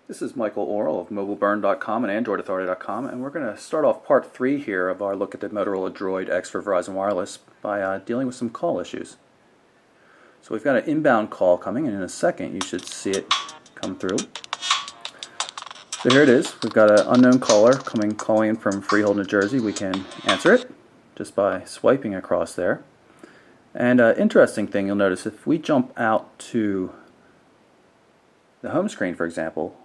This is Michael Orrell of mobileburn.com and androidauthority.com, and we're going to start off part 3 here of our look at the Motorola DROID X for Verizon Wireless by dealing with some call issues. So we've got an inbound call coming, and in a second you should see it come through. So here it is. We've got an unknown caller calling in from Freehold, New Jersey. We can answer it just by swiping across there. And interesting thing you'll notice, if we jump out to the home screen, for example,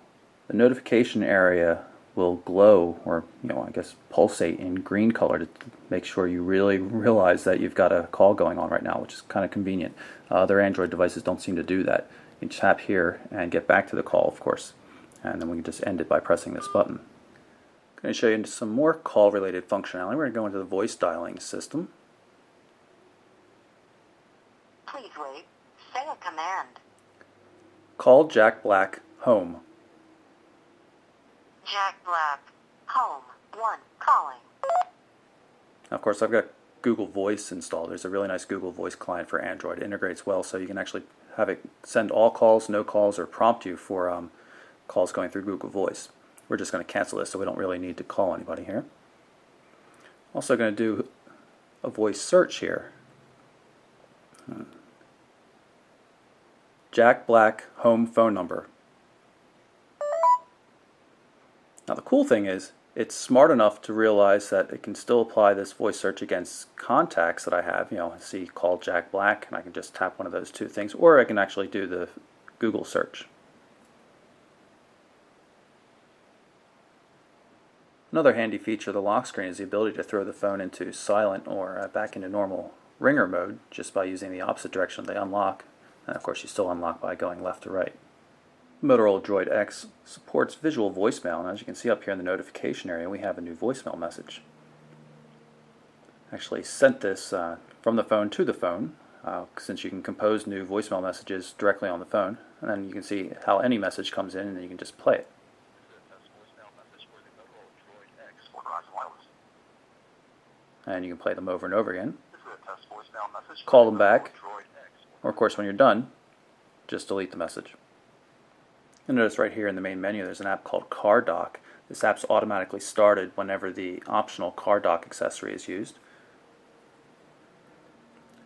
the notification area will glow, or I guess pulsate in green color to make sure you really realize that you've got a call going on right now, which is kind of convenient. Other Android devices don't seem to do that. You tap here and get back to the call, of course, and then we can just end it by pressing this button. I'm going to show you some more call-related functionality. We're going to go into the voice dialing system. Please wait. Say a command. Call Jack Black home. Jack Black. Home. 1. Calling. Now, of course, I've got Google Voice installed. There's a really nice Google Voice client for Android. It integrates well, so you can actually have it send all calls, no calls, or prompt you for calls going through Google Voice. We're just going to cancel this, so we don't really need to call anybody here. Also going to do a voice search here. Jack Black home phone number. Now the cool thing is, it's smart enough to realize that it can still apply this voice search against contacts that I have. See call Jack Black, and I can just tap one of those two things, or I can actually do the Google search. Another handy feature of the lock screen is the ability to throw the phone into silent or back into normal ringer mode just by using the opposite direction of the unlock. And of course you still unlock by going left to right. Motorola DROID X supports visual voicemail, and as you can see up here in the notification area, we have a new voicemail message. Actually sent this from the phone to the phone, since you can compose new voicemail messages directly on the phone, and then you can see how any message comes in, and then you can just play it. And you can play them over and over again. Call them back, or of course when you're done, just delete the message. You'll notice right here in the main menu there's an app called Car Dock. This app's automatically started whenever the optional Car Dock accessory is used.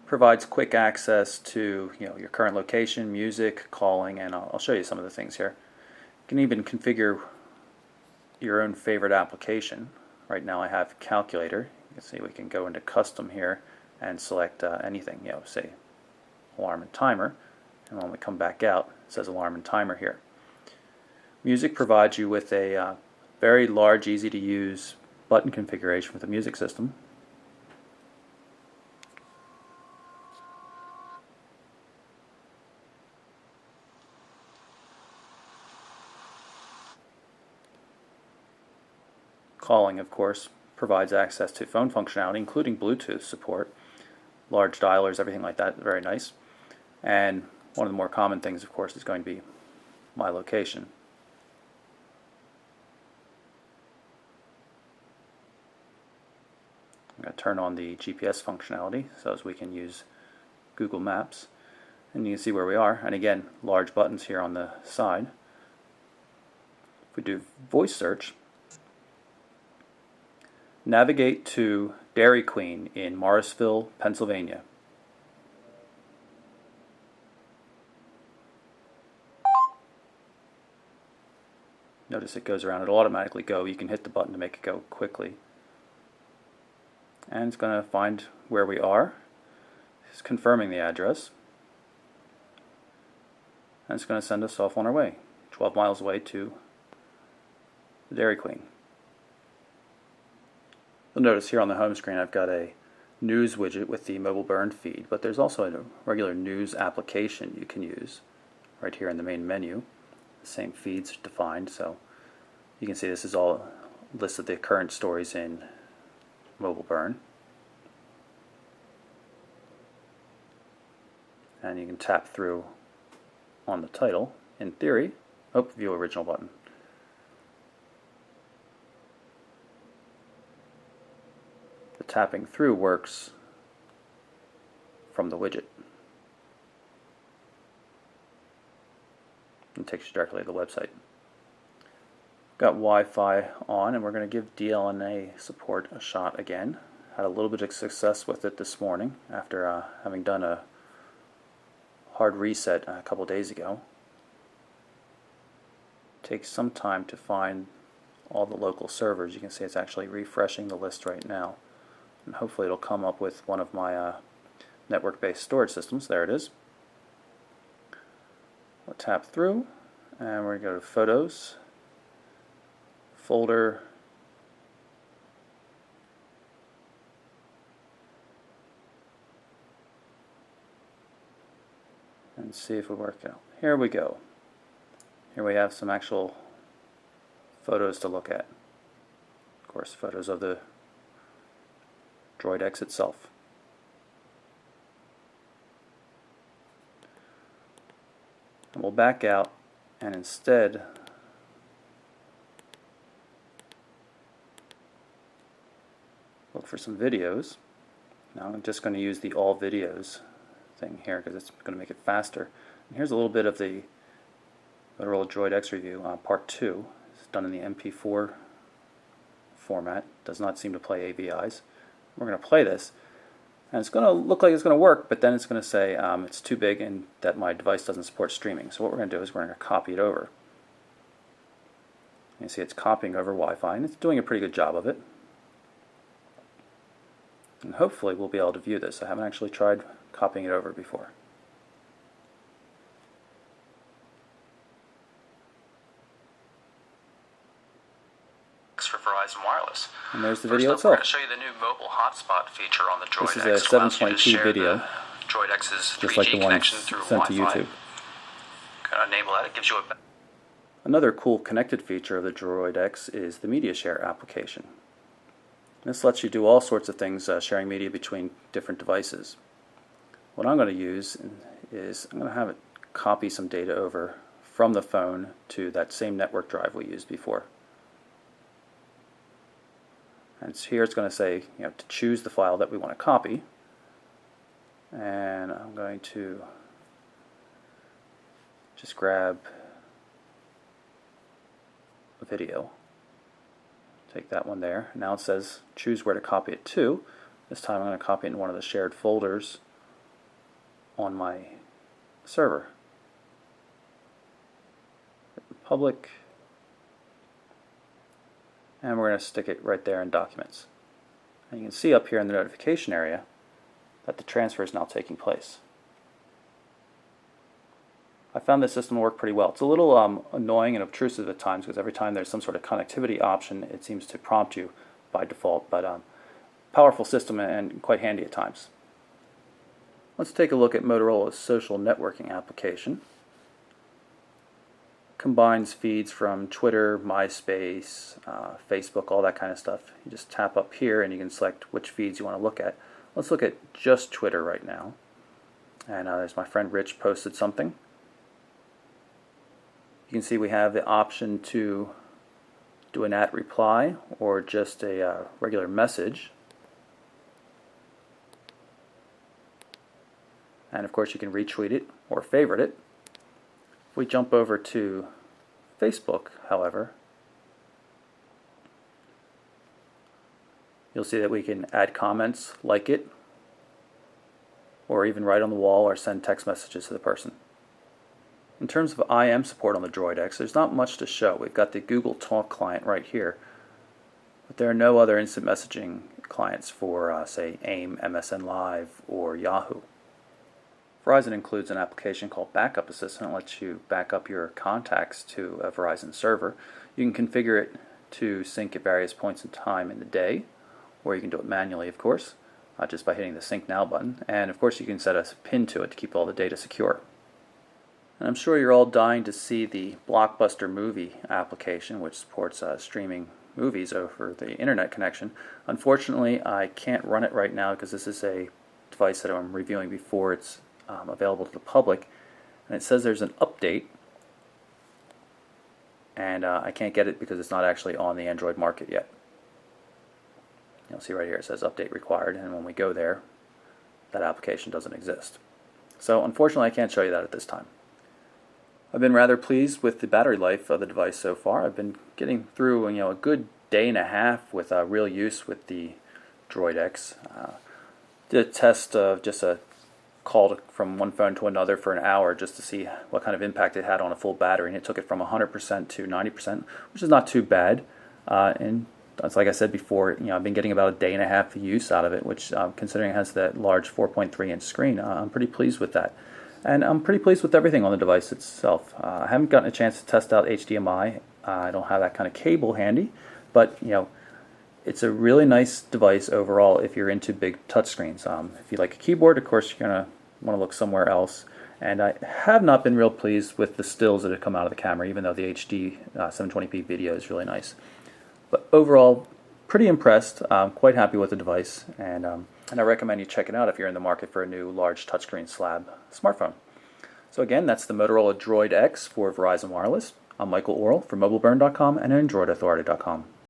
Provides quick access to your current location, music, calling, and I'll show you some of the things here. You can even configure your own favorite application. Right now I have Calculator. You can see we can go into custom here and select anything, say alarm and timer, and when we come back out it says alarm and timer here. Music provides you with a very large, easy to use button configuration with the music system. Calling, of course, provides access to phone functionality, including Bluetooth support, large dialers, everything like that, very nice. And one of the more common things, of course, is going to be my location. I'm going to turn on the GPS functionality so as we can use Google Maps. And you can see where we are. And again, large buttons here on the side. If we do voice search, navigate to Dairy Queen in Morrisville, Pennsylvania. Notice it goes around. It'll automatically go. You can hit the button to make it go quickly. And it's going to find where we are. It's confirming the address. And it's going to send us off on our way, 12 miles away to the Dairy Queen. You'll notice here on the home screen I've got a news widget with the Mobile Burn feed, but there's also a regular news application you can use right here in the main menu. The same feeds defined, so you can see this is all a list of the current stories in Mobile Burn. And you can tap through on the title. In theory, view original button. The tapping through works from the widget. and takes you directly to the website. Got Wi-Fi on, and we're going to give DLNA support a shot again. Had a little bit of success with it this morning after having done a hard reset a couple days ago. Takes some time to find all the local servers. You can see it's actually refreshing the list right now, and hopefully it'll come up with one of my network-based storage systems. There it is. We'll tap through, and we're going to go to Photos, Folder, and see if it works out. Here we go. Here we have some actual photos to look at. Of course, photos of the Droid X itself. And we'll back out and instead look for some videos. Now I'm just going to use the all videos thing here because it's going to make it faster. And here's a little bit of the Motorola DROID X review, part 2. It's done in the MP4 format. Does not seem to play AVIs. We're going to play this, and it's going to look like it's going to work, but then it's going to say it's too big and that my device doesn't support streaming. So what we're going to do is we're going to copy it over. You see it's copying over Wi-Fi, and it's doing a pretty good job of it. And hopefully we'll be able to view this. I haven't actually tried copying it over before. For Verizon Wireless. And there's the video First up, we're going itself. to show you the new mobile hotspot feature on the Droid X. This is a 720p video, Droid X's just 3G like the one connection through sent to Wi-Fi. YouTube. Going to enable that. It gives you a Another cool connected feature of the Droid X is the Media Share application. This lets you do all sorts of things, sharing media between different devices. What I'm going to use is I'm going to have it copy some data over from the phone to that same network drive we used before. And here it's going to say, to choose the file that we want to copy. And I'm going to just grab a video. Take that one there. Now it says choose where to copy it to. This time I'm going to copy it in one of the shared folders on my server. Public. And we're going to stick it right there in Documents. And you can see up here in the notification area that the transfer is now taking place. I found this system to work pretty well. It's a little annoying and obtrusive at times because every time there's some sort of connectivity option, it seems to prompt you by default, but powerful system and quite handy at times. Let's take a look at Motorola's social networking application. Combines feeds from Twitter, MySpace, Facebook, all that kind of stuff. You just tap up here and you can select which feeds you want to look at. Let's look at just Twitter right now. And there's my friend Rich posted something. You can see we have the option to do an @ reply or just a regular message. And of course you can retweet it or favorite it. If we jump over to Facebook, however, you'll see that we can add comments, like it, or even write on the wall or send text messages to the person. In terms of IM support on the Droid X, there's not much to show. We've got the Google Talk client right here, but there are no other instant messaging clients for, say, AIM, MSN Live, or Yahoo. Verizon includes an application called Backup Assistant that lets you back up your contacts to a Verizon server. You can configure it to sync at various points in time in the day, or you can do it manually, of course, just by hitting the Sync Now button. And of course you can set a PIN to it to keep all the data secure. And I'm sure you're all dying to see the Blockbuster Movie application, which supports streaming movies over the internet connection. Unfortunately, I can't run it right now because this is a device that I'm reviewing before it's available to the public, and it says there's an update, and I can't get it because it's not actually on the Android market yet. You'll see right here it says update required, and when we go there, that application doesn't exist. So unfortunately I can't show you that at this time. I've been rather pleased with the battery life of the device so far. I've been getting through a good day and a half with real use with the Droid X. Did a test of just a call from one phone to another for an hour just to see what kind of impact it had on a full battery, and it took it from 100% to 90%, which is not too bad. And that's, like I said before, I've been getting about a day and a half of use out of it, which considering it has that large 4.3-inch screen, I'm pretty pleased with that. And I'm pretty pleased with everything on the device itself. I haven't gotten a chance to test out HDMI. I don't have that kind of cable handy, but it's a really nice device overall if you're into big touchscreens. If you like a keyboard, of course, you're going to want to look somewhere else. And I have not been real pleased with the stills that have come out of the camera, even though the HD 720p video is really nice. But overall, pretty impressed. Quite happy with the device, and I recommend you check it out if you're in the market for a new large touchscreen slab smartphone. So again, that's the Motorola DROID X for Verizon Wireless. I'm Michael Orrell from MobileBurn.com and AndroidAuthority.com.